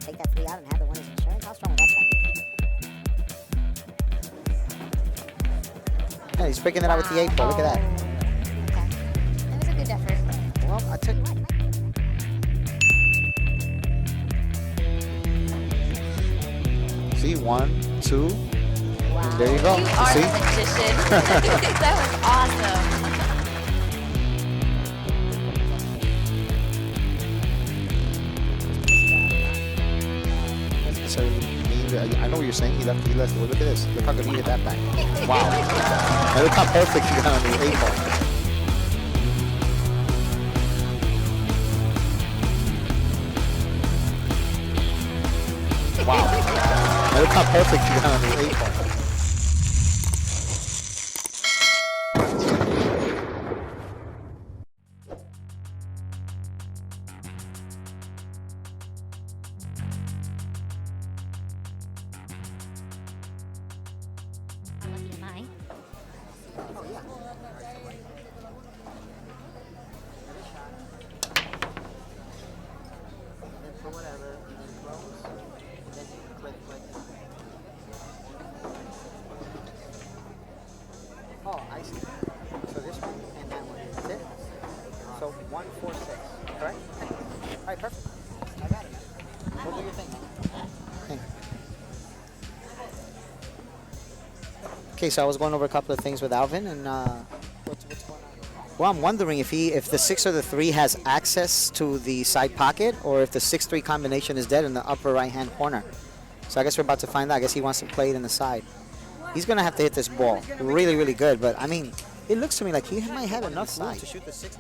take that 3 out and have the 1 as insurance. How strong would that be? Yeah, he's breaking it out with the 8 ball. Look at that. Okay. That was a good effort. Well, I took. See, 1, 2. Wow. There you go. You are See? a magician. That was awesome. So I know what you're saying. He left. Well, look at this. Look how good he hit that back. Wow. And look how perfect he got on the 8 ball. Wow. And look how perfect he got on the 8 ball. Lucky am I. Oh, I see. So this one and that one is it. So 1, 4, 6. Correct? All right, perfect. I got it. We'll do your thing, man. Okay, so I was going over a couple of things with Alvin, and what's going on? Well, I'm wondering if the 6 or the 3 has access to the side pocket, or if the 6-3 combination is dead in the upper right-hand corner. So I guess we're about to find out. I guess he wants to play it in the side. He's going to have to hit this ball really, really good, but I mean, it looks to me like he might have enough side to shoot the 6.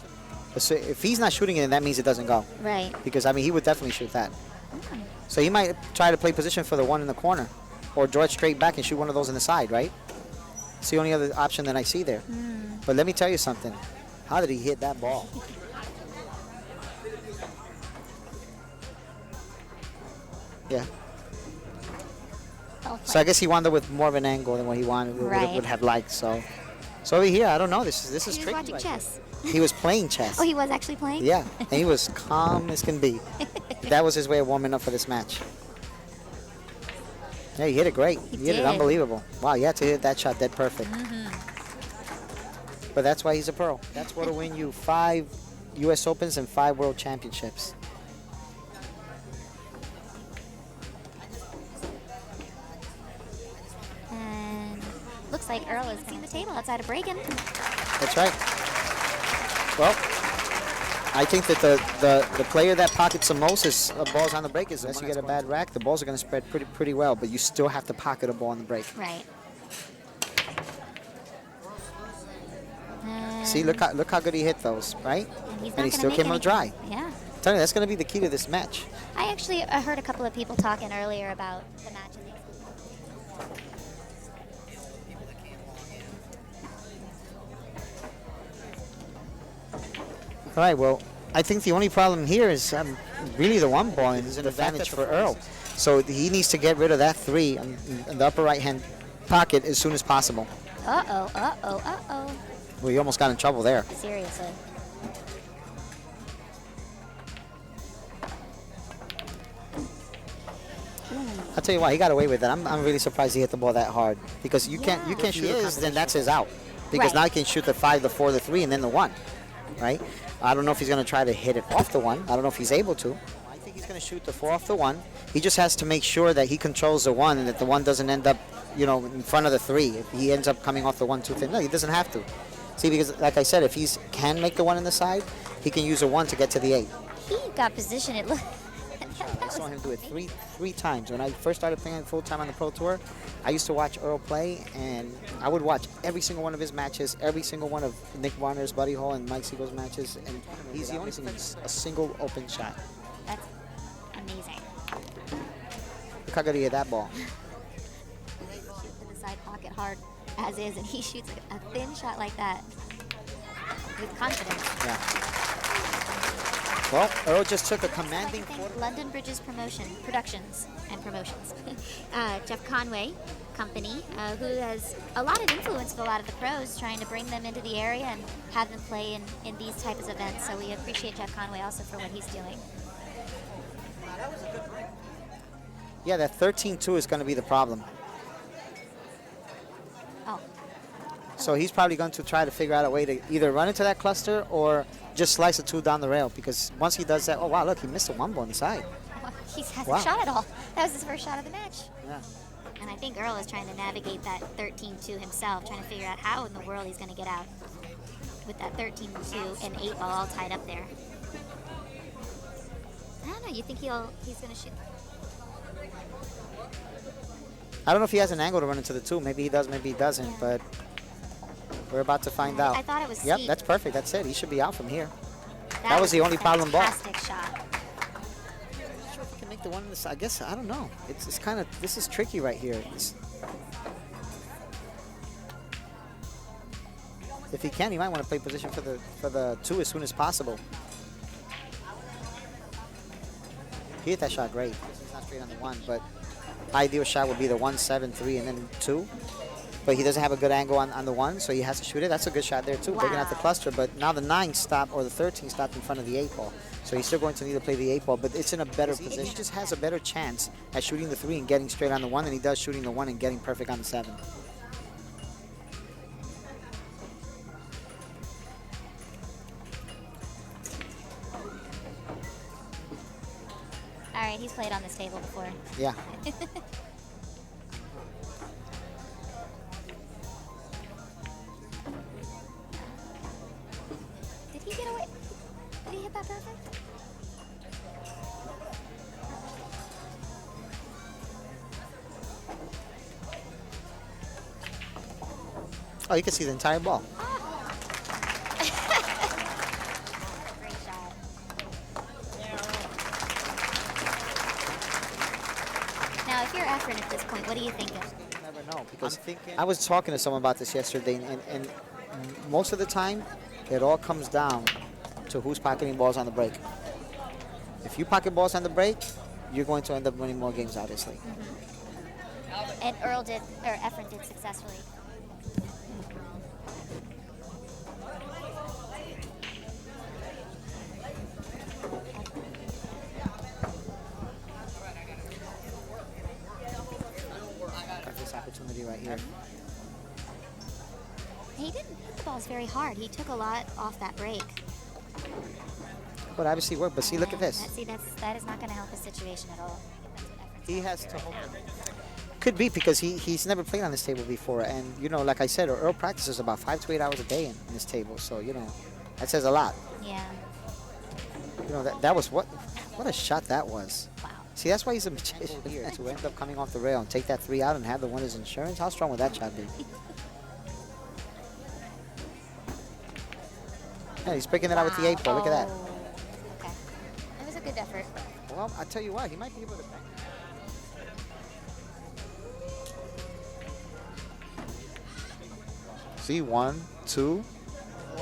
So if he's not shooting it, then that means it doesn't go. Right. Because, I mean, he would definitely shoot that. Okay. So he might try to play position for the 1 in the corner, or draw it straight back and shoot one of those in the side, right? It's the only other option that I see there. But let me tell you something. How did he hit that ball? Yeah. So I guess he wound up with more of an angle than what he wanted would have liked. So over here, I don't know. This is He was tricky. watching right chess. here. He was playing chess. Oh, he was actually playing? Yeah, and he was calm as can be. That was his way of warming up for this match. Yeah, he hit it great. He hit it did. unbelievable. Wow, you had to hit that shot dead perfect. But that's why he's a pro. That's what'll win you 5 U.S. Opens and 5 World Championships. And looks like Earl is seeing the table outside of breaking. That's right. Well, I think that the player that pockets the most is balls on the break. Is unless you get a bad rack, the balls are going to spread pretty well, but you still have to pocket a ball on the break. Right. See, look how good he hit those, right? And he still came out dry. Yeah. I'm telling you, that's going to be the key to this match. I actually heard a couple of people talking earlier about the match. All right, well, I think the only problem here is really the 1 ball, and it's an advantage for Earl. So he needs to get rid of that 3 in the upper right-hand pocket as soon as possible. Uh-oh, uh-oh, uh-oh. Well, he almost got in trouble there. Seriously. I'll tell you why, he got away with it. I'm really surprised he hit the ball that hard, because you can't shoot it, then that's his out. Because now he can shoot the 5, the 4, the 3, and then the 1, right? I don't know if he's going to try to hit it off the 1. I don't know if he's able to. I think he's going to shoot the 4 off the 1. He just has to make sure that he controls the 1 and that the 1 doesn't end up, in front of the 3. If he ends up coming off the 1 too thin, no, he doesn't have to. See, because like I said, if he can make the 1 in the side, he can use a 1 to get to the 8. He got position. It looked. I saw him do it three times. When I first started playing full-time on the Pro Tour, I used to watch Earl play, and I would watch every single one of his matches, every single one of Nick Warner's, Buddy Hall, and Mike Siegel's matches, and he's the only thing that's a single open shot. That's amazing. Look how good he hit that ball. He shoots in the side pocket hard as is, and he shoots a thin shot like that with confidence. Yeah. Well, Earl just took a commanding quarter. London Bridges Productions. Jeff Conway Company, who has a lot of influence with a lot of the pros, trying to bring them into the area and have them play in these types of events. So we appreciate Jeff Conway also for what he's doing. Yeah, that 13-2 is going to be the problem. Oh. So he's probably going to try to figure out a way to either run into that cluster or just slice a 2 down the rail. Because once he does that, oh wow, look, he missed a 1 ball on the side. He hasn't Wow. shot at all. That was his first shot of the match. Yeah. And I think Earl is trying to navigate that 13-2 himself, trying to figure out how in the world he's going to get out with that 13-2 and 8 ball all tied up there. I don't know. You think he's going to shoot? I don't know if he has an angle to run into the 2. Maybe he does, maybe he doesn't. Yeah. But we're about to find out. I thought it was Yep, seat. that's perfect. That's it. He should be out from here. That was the only problem ball. Fantastic shot. I'm not sure if he can make the one on the side. I guess, I don't know. It's kind of, this is tricky right here. If he can, he might want to play position for the 2 as soon as possible. He hit that shot great. He's not straight on the 1, but ideal shot would be the 1, 7, 3, and then 2. But he doesn't have a good angle on the 1, so he has to shoot it. That's a good shot there too, breaking out the cluster. But now the 9 stopped, or the 13 stopped in front of the 8 ball. So he's still going to need to play the 8 ball, but it's in a better position. He just has a better chance at shooting the 3 and getting straight on the 1 than he does shooting the 1 and getting perfect on the 7. All right, he's played on this table before. Yeah. Did he get away? Did he hit that perfect? Oh, you can see the entire ball. Great shot. Now, if you're Efren at this point, what are you thinking? You never know, because I was talking to someone about this yesterday, and most of the time, it all comes down to who's pocketing balls on the break. If you pocket balls on the break, you're going to end up winning more games, obviously. Mm-hmm. And Earl did, or Efren did successfully. Got this opportunity right here. He didn't hit the balls very hard. He took a lot off that break. But obviously worked. But see, look at this. See, that is not going to help his situation at all. He has to hold. Could be because he's never played on this table before, and you know, like I said, Earl practices about 5 to 8 hours a day in this table. So you know, that says a lot. Yeah. You know, that was what a shot that was. Wow. See, that's why he's a magician here to end up coming off the rail and take that 3 out and have the 1 as insurance. How strong would that shot be? Yeah, he's breaking it out with the 8 ball. Look at that. Okay. That was a good effort. Well, I tell you what, he might be able to. See, 1, 2,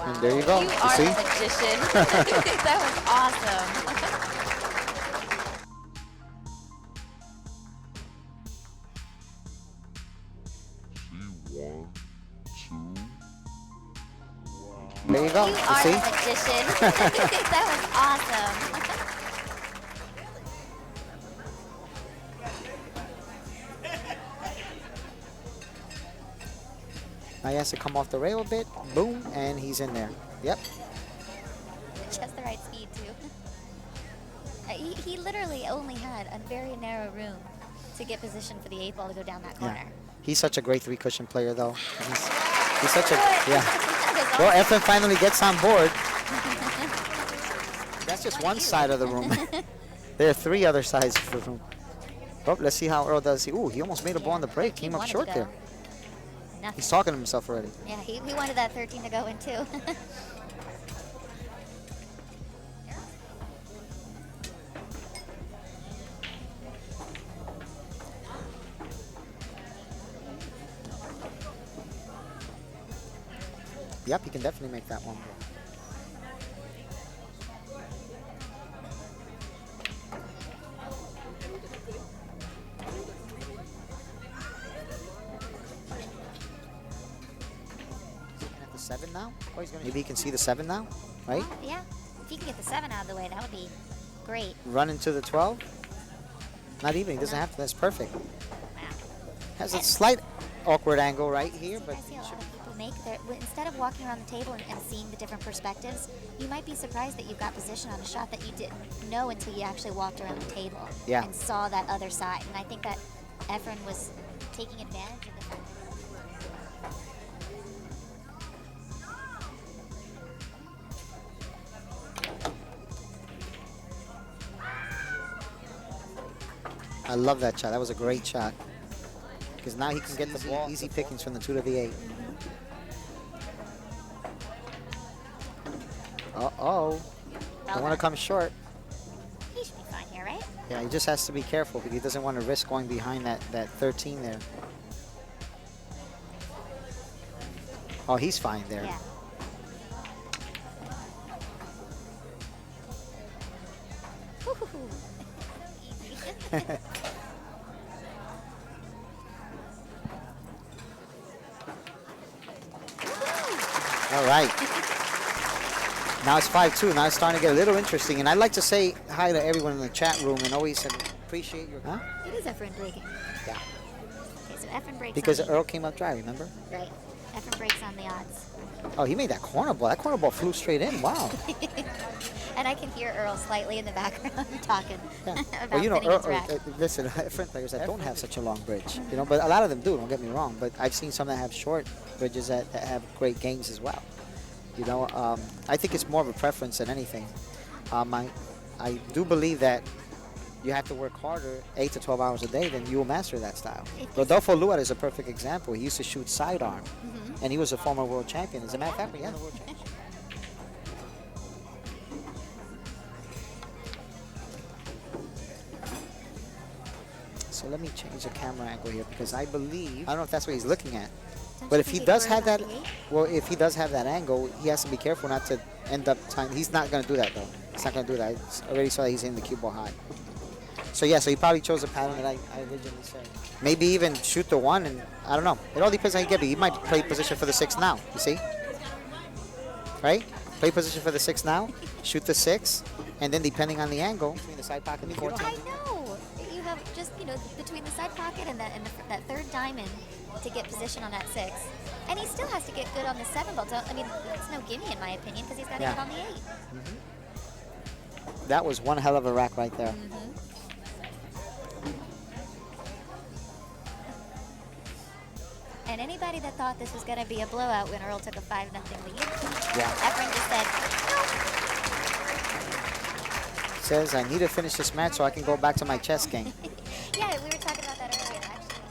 and there you go. You You are see? a magician. That was awesome. There you go. You You are see? a magician. That was awesome. Now he has to come off the rail a bit. Boom, and he's in there. Yep. Just the right speed, too. He literally only had a very narrow room to get positioned for the 8 ball to go down that corner. Yeah. He's such a great 3 cushion player, though. He's such a, yeah. Well, Efren finally gets on board. That's just one side of the room. There are 3 other sides of the room. Oh, let's see how Earl does. Ooh, he almost made a ball on the break. Came up short there. Nothing. He's talking to himself already. Yeah, he wanted that 13 to go in, too. Yep, he can definitely make that 1 ball. Looking at the 7 now? Oh, maybe he can see the 7 now, right? Yeah. If he can get the 7 out of the way, that would be great. Run into the 12. Not even. He doesn't No. have to. That's perfect. Wow. Has a slight awkward angle right here, but I see a lot of people make instead of walking around the table and seeing the different perspectives, you might be surprised that you've got position on a shot that you didn't know until you actually walked around the table Yeah. and saw that other side. And I think that Efren was taking advantage of the fact. I love that shot. That was a great shot. Because now he can get the ball. Easy pickings from the 2 to the 8. Uh-oh. Don't want to come short. He should be fine here, right? Yeah, he just has to be careful because he doesn't want to risk going behind that 13 there. Oh, he's fine there. Yeah. Woo-hoo-hoo. Easy. All right. Now it's 5-2. Now it's starting to get a little interesting. And I'd like to say hi to everyone in the chat room and always appreciate your... Huh? It is Efren breaking. Yeah. Okay, so Efren breaks Because on the, Earl came up dry, remember? right. Efren breaks on the odds. Oh, he made that corner ball. That corner ball flew straight in. Wow. And I can hear Earl slightly in the background talking Yeah. about Well, you know, pinning his rack. listen, friend players that don't have such a long bridge, you know, but a lot of them do. Don't get me wrong. But I've seen some that have short bridges that have great games as well. You know, I think it's more of a preference than anything. I do believe that you have to work harder 8 to 12 hours a day, then you will master that style. Rodolfo Luat is a perfect example. He used to shoot sidearm, and he was a former world champion. As a matter of fact, he had a world championship. So let me change the camera angle here because I believe, I don't know if that's what he's looking at. Don't But you if he think does Earl have that, might be eight? well, if he does have that angle, he has to be careful not to end up time. He's not going to do that, though. He's not going to do that. I already saw that he's in the cue ball high. So, yeah, so he probably chose a pattern that I originally said. Maybe even shoot the 1, and I don't know. It all depends on how you get it. He might play position for the 6 now, you see? Right? Play position for the 6 now, shoot the 6, and then depending on the angle, between the side pocket and the 14. I know. You have just, between the side pocket and that third diamond to get position on that 6. And he still has to get good on the 7 ball. I mean, it's no gimme in my opinion because he's got to Yeah. get on the 8. That was one hell of a rack right there. And anybody that thought this was going to be a blowout when Earl took a 5-0 lead, Yeah. Efren just said, Says, I need to finish this match so I can go back to my chess game. nope. Yeah, we were talking about that earlier, actually.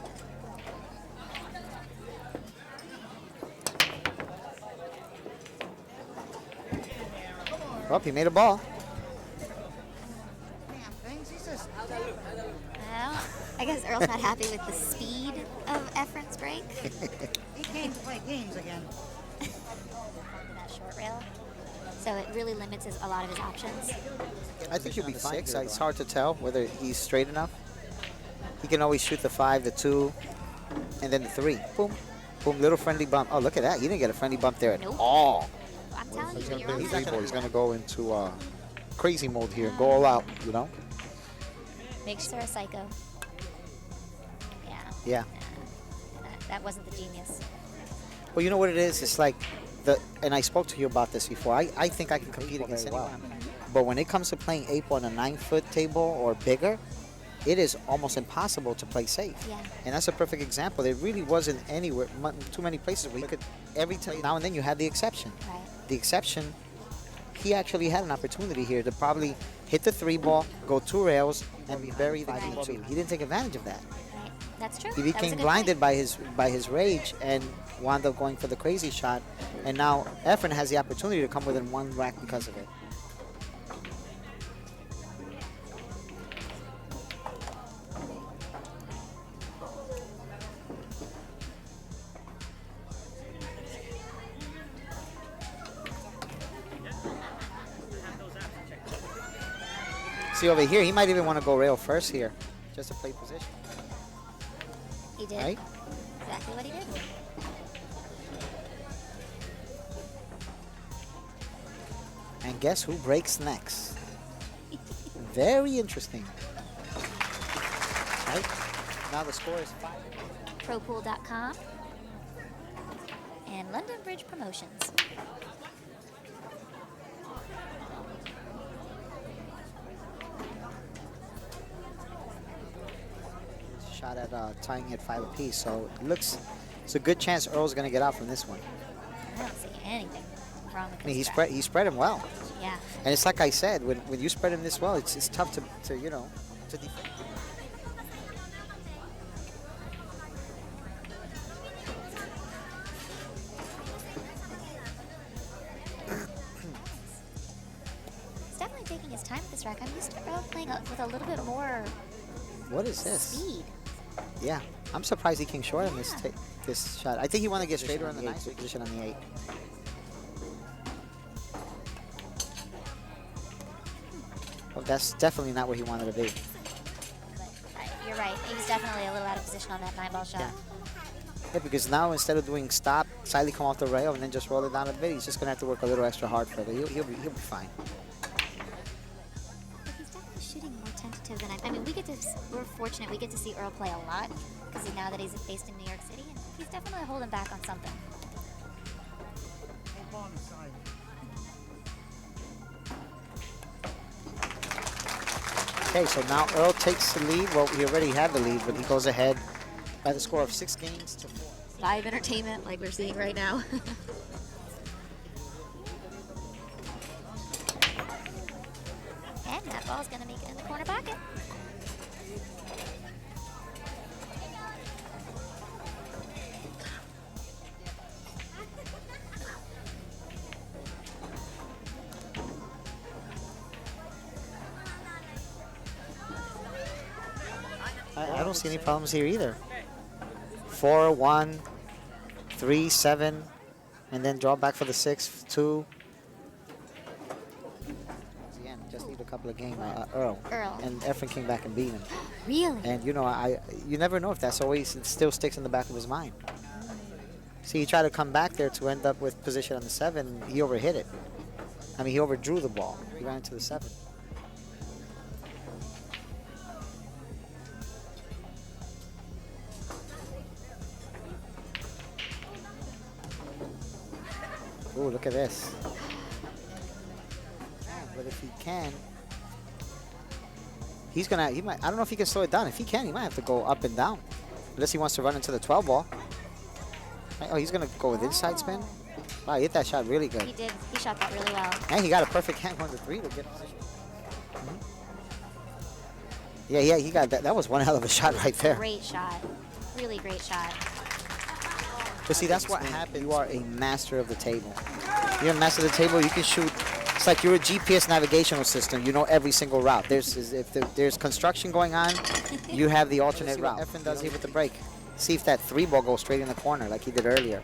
Well, he made a ball. Well, I guess Earl's not happy with the speed of Efren's break. He came to play games again. That short rail. So it really limits a lot of his options. I think he'll be fine. 6. It's hard to tell whether he's straight enough. He can always shoot the 5, the 2, and then the 3. Boom. Boom, little friendly bump. Oh, look at that. He didn't get a friendly bump there at Nope. all. I'm telling you, He's when gonna you're on play the three ball. He's gonna go into crazy mode here, go all out, you know. makes her a psycho. Yeah. Yeah. That wasn't the genius. Well, you know what it is? It's like, and I spoke to you about this before. I think I can compete against anyone. But when it comes to playing 8 ball on a 9-foot table or bigger, it is almost impossible to play safe. Yeah. And that's a perfect example. There really wasn't anywhere, too many places where you could, every time, now and then you had the exception. Right. The exception, he actually had an opportunity here to probably hit the 3 ball, go 2 rails, and be buried the Right. 2. He didn't take advantage of that. Right. That's true. He That was a became good blinded point. by his rage and wound up going for the crazy shot. And now Efren has the opportunity to come within 1 rack because of it. See over here, he might even want to go rail first here, just to play position. He did. Right? Exactly what he did. And guess who breaks next? Very interesting. right. Now the score is 5. ProPool.com and London Bridge Promotions. Shot at tying at 5 apiece, so it's a good chance Earl's going to get out from this one. I don't see anything wrong with I mean, this he spread him well, Yeah. and it's like I said, when you spread him this well, it's tough to you know, to defend. He's definitely taking his time with this rack. I'm used to Earl playing with a little bit more What is this? speed. Yeah, I'm surprised he came short on this shot. I think he wanted to get straighter on the 9, position on the 8. Well, that's definitely not where he wanted to be. But you're right. He was definitely a little out of position on that 9-ball shot. Yeah. Yeah, because now instead of doing stop, slightly come off the rail and then just roll it down a bit, he's just going to have to work a little extra hard for it. He'll be fine. But he's definitely shooting more tentative than I mean, we're fortunate we get to see Earl play a lot because now that he's based in New York City, and he's definitely holding back on something. Okay, so now Earl takes the lead. Well, he already had the lead, but he goes ahead by the score of 6 games to 4. Live entertainment like we're seeing right now. And that ball's going to make it in the corner pocket. I don't see any problems here either. 4, 1, 3, 7, and then draw back for the 6, 2. Again, just need a couple of games, Earl. And Efren came back and beat him. Really? And you know, you never know if that's always, it still sticks in the back of his mind. See, he tried to come back there to end up with position on the 7. He overhit it. I mean, he overdrew the ball. He ran into the 7. Ooh, look at this. But if he can, he might, I don't know if he can slow it down. If he can, he might have to go up and down. Unless he wants to run into the 12 ball. Oh, he's going to go with inside spin. Wow, he hit that shot really good. He did. He shot that really well. And he got a perfect hand on the 3 to get position. Yeah, he got that. That was one hell of a shot right there. Great shot. Really great shot. But see, that's what happens. You are a master of the table. You're a master of the table. You can shoot. It's like you're a GPS navigational system. You know every single route. If there's construction going on, you have the alternate route. Efren does here with the break. See if that 3 ball goes straight in the corner like he did earlier.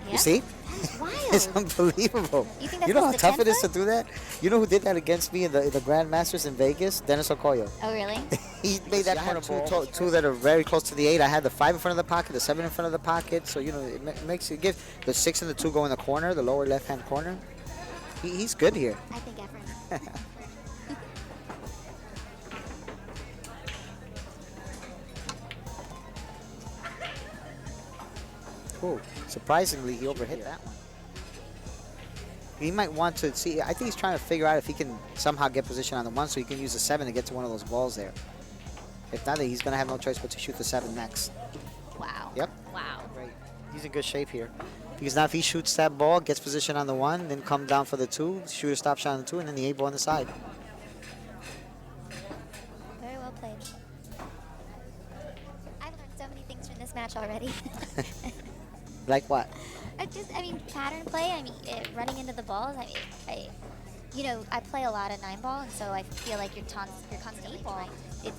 Yep. You see? That's wild. It's unbelievable. You think that's You know how the tough it is to template? do that? You know who did that against me in the Grandmasters in Vegas? Dennis Okoye. Oh, really? He made that corner ball. Two that are very close to the 8. I had the 5 in front of the pocket, the 7 in front of the pocket. So, you know, it makes you give the 6 and the 2 go in the corner, the lower left-hand corner. He's good here. I think Efren. Ooh, surprisingly, he overhit that one. He might want to see. I think he's trying to figure out if he can somehow get position on the 1 so he can use the 7 to get to one of those balls there. If not, he's going to have no choice but to shoot the 7 next. Wow. Yep. Wow. Great. He's in good shape here. Because now if he shoots that ball, gets position on the 1, then come down for the 2, shoot a stop shot on the 2, and then the 8 ball on the side. Very well played. I've learned so many things from this match already. Like what? I mean, pattern play. I mean, running into the balls. I play a lot of 9-ball, and so I feel like your constant 8-ball.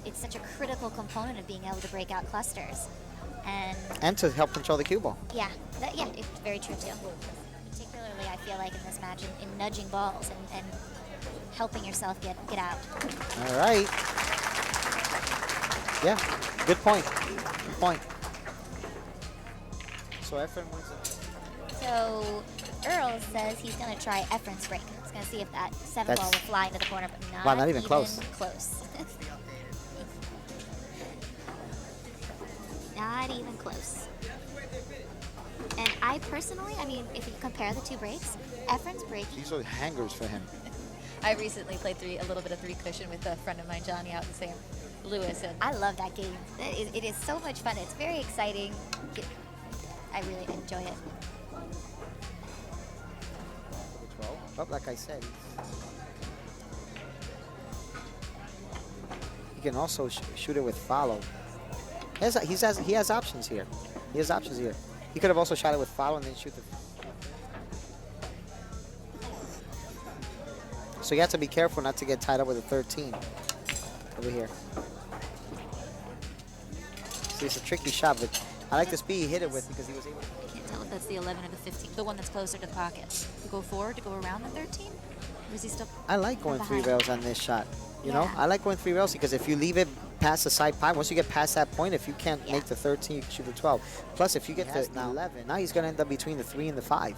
It's such a critical component of being able to break out clusters, And to help control the cue ball. yeah, it's very true too. Particularly, I feel like in this match, in nudging balls and helping yourself get out. All right. Yeah, good point. Good point. So Efren wins it. So Earl says he's going to try Efren's break. He's going to see if that 7 ball will fly into the corner, but not, Wow, not even close. close. not even close. And I personally, I mean, if you compare the two breaks, Efren's break. These are hangers for him. I recently played a little bit of three cushion with a friend of mine, Johnny, out in St. Louis, and I love that game. It is so much fun. It's very exciting. I really enjoy it. But like I said, he can also shoot it with follow. He has options here. He has options here. He could have also shot it with follow and then shoot the. So you have to be careful not to get tied up with a 13 over here. See, it's a tricky shot, but I like the speed he hit it with because he was able to. I can't tell if that's the 11 or the 15, the one that's closer to the pocket. You go forward to go around the 13? Or is he still? I like going three behind? rails on this shot. You know, Yeah. I like going three rails because if you leave it past the side pie, once you get past that point, if you can't Yeah. make the 13, you can shoot the 12. Plus, if you get the 11, now he's going to end up between the 3 and the 5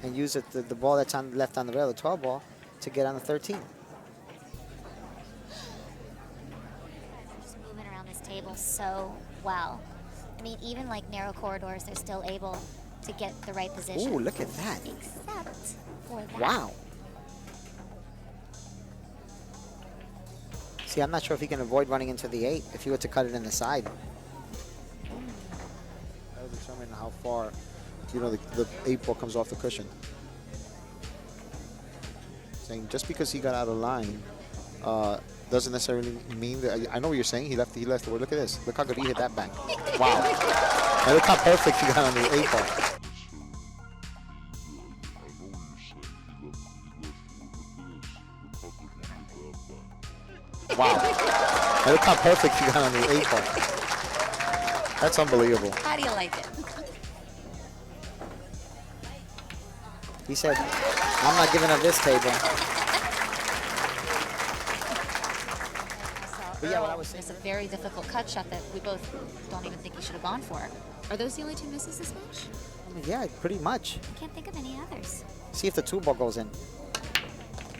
and use the ball that's on left on the rail, the 12 ball, to get on the 13. Just moving around this table so well. I mean, even like narrow corridors, they're still able to get the right position. Ooh, look at that. Except for that. Wow. See, I'm not sure if he can avoid running into the 8 if he were to cut it in the side. That'll determine how far, you know, the 8 ball comes off the cushion. Saying just because he got out of line doesn't necessarily mean that. I know what you're saying. He left the word. Look at this. Look how good he hit that bank. Wow. And look how perfect he got on the 8 ball. Wow. And look how perfect he got on the 8 ball. That's unbelievable. How do you like it? He said, I'm not giving up this table. But yeah, what I was saying. It's a very difficult cut shot that we both don't even think he should have gone for. Are those the only two misses this match? I mean, yeah, pretty much. I can't think of any others. See if the 2 ball goes in.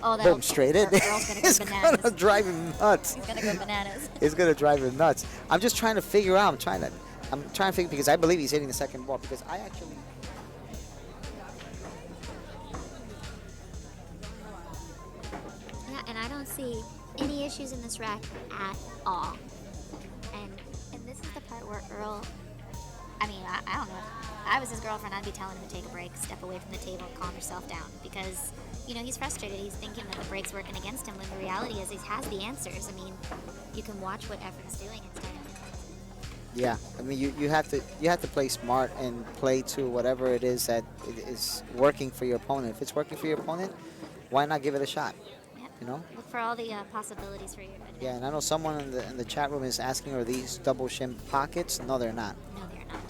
Oh, that'll Boom, straight in. Earl's gonna go It's bananas. gonna drive him nuts. He's gonna go bananas. It's gonna drive him nuts. I'm just trying to figure out. I'm trying to figure because I believe he's hitting the second ball because I actually. Yeah, and I don't see any issues in this rack at all. And this is the part where Earl, I mean, I don't know. If I was his girlfriend, I'd be telling him to take a break, step away from the table, and calm yourself down because, you know, he's frustrated. He's thinking that the break's working against him when the reality is he has the answers. I mean, you can watch what Efren's doing instead of. Yeah, I mean, you have to play smart and play to whatever it is that is working for your opponent. If it's working for your opponent, why not give it a shot? Yep. You know. Look for all the possibilities for your advantage. Yeah, and I know someone in the chat room is asking, are these double shim pockets? No, they're not. No, they're not.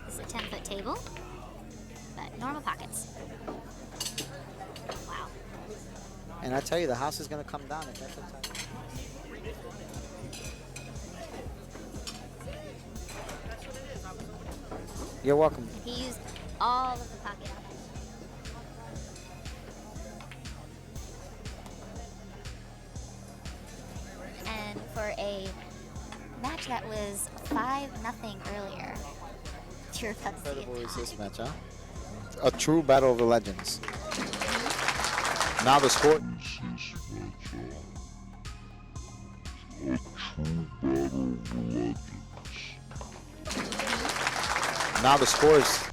This is a 10-foot table, but normal pockets. Wow. And I tell you, the house is gonna come down if that's what's happening. You're welcome. He used all of the pocket options. And for a match that was 5-0 earlier, you're about to see Incredible it is this tie. match, huh? A true battle of the legends. Now the score. Now the score is